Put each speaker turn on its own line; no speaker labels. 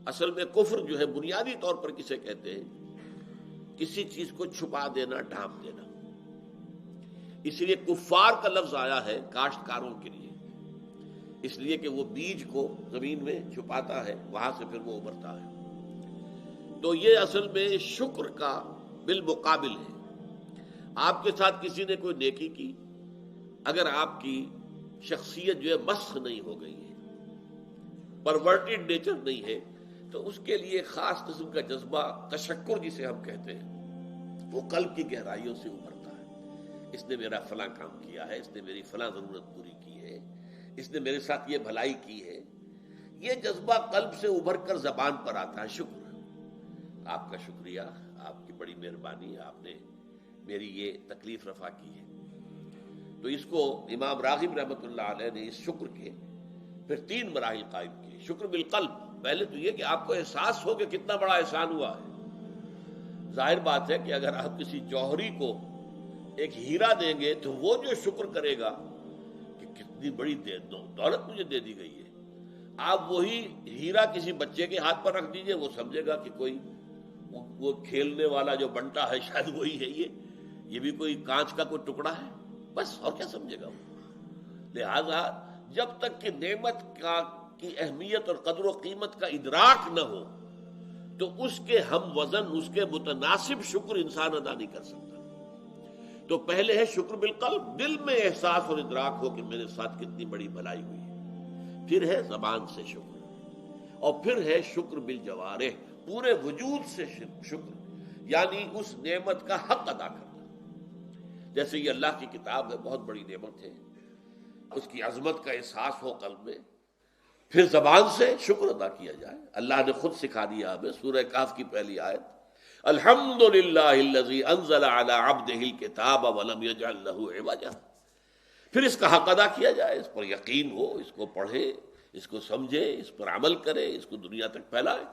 اصل میں کفر جو ہے بنیادی طور پر کسے کہتے ہیں؟ کسی چیز کو چھپا دینا، ڈھانپ دینا. اس لیے کفار کا لفظ آیا ہے کاشتکاروں کے لیے، اس لیے کہ وہ بیج کو زمین میں چھپاتا ہے، وہاں سے پھر وہ ابھرتا ہے. تو یہ اصل میں شکر کا بالمقابل ہے. آپ کے ساتھ کسی نے کوئی نیکی کی، اگر آپ کی شخصیت جو ہے مسخ نہیں ہو گئی ہے، پرورٹڈ نیچر نہیں ہے، تو اس کے لیے خاص قسم کا جذبہ تشکر جسے ہم کہتے ہیں وہ قلب کی گہرائیوں سے ابھرتا ہے. اس نے میرا فلاں کام کیا ہے، اس نے میری فلاں ضرورت پوری کی ہے، اس نے میرے ساتھ یہ بھلائی کی ہے. یہ جذبہ قلب سے ابھر کر زبان پر آتا ہے. شکر، آپ کا شکریہ، آپ کی بڑی مہربانی، آپ نے میری یہ تکلیف رفع کی ہے. تو اس کو امام راغب رحمۃ اللہ علیہ نے اس شکر کے پھر 3 مراحل قائم کیے. شکر بالقلب، پہلے تو یہ کہ آپ کو احساس ہو کہ کتنا بڑا احسان ہوا ہے. ظاہر بات ہے کہ اگر آپ کسی جوہری کو ایک ہیرا دیں گے تو وہ جو شکر کرے گا کہ کتنی بڑی دولت مجھے دے دی گئی ہے، آپ وہی ہیرا کسی بچے کے ہاتھ پر رکھ دیجئے، وہ سمجھے گا کہ کوئی وہ کھیلنے والا جو بنٹا ہے شاید وہی ہے، یہ بھی کوئی کانچ کا کوئی ٹکڑا ہے، بس اور کیا سمجھے گا وہ. لہذا جب تک کہ نعمت کی اہمیت اور قدر و قیمت کا ادراک نہ ہو تو اس کے ہم وزن، اس کے متناسب شکر انسان ادا نہیں کر سکتا. تو پہلے ہے شکر بالقلب، دل میں احساس اور ادراک ہو کہ میرے ساتھ کتنی بڑی بھلائی ہوئی ہے. پھر ہے زبان سے شکر، اور پھر ہے شکر بالجوارح، پورے وجود سے شکر، یعنی اس نعمت کا حق ادا کرنا. جیسے یہ اللہ کی کتاب ہے، بہت بڑی نعمت ہے، اس کی عظمت کا احساس ہو قلب میں، پھر زبان سے شکر ادا کیا جائے. اللہ نے خود سکھا دیا ہمیں، سورہ کہف کی پہلی آیت، الحمدللہ الذی انزل علی عبدہ الکتاب ولم یجعل لہ عوجا. پھر اس کا حق ادا کیا جائے، اس پر یقین ہو، اس کو پڑھے، اس کو سمجھے، اس پر عمل کرے، اس کو دنیا تک پھیلائے.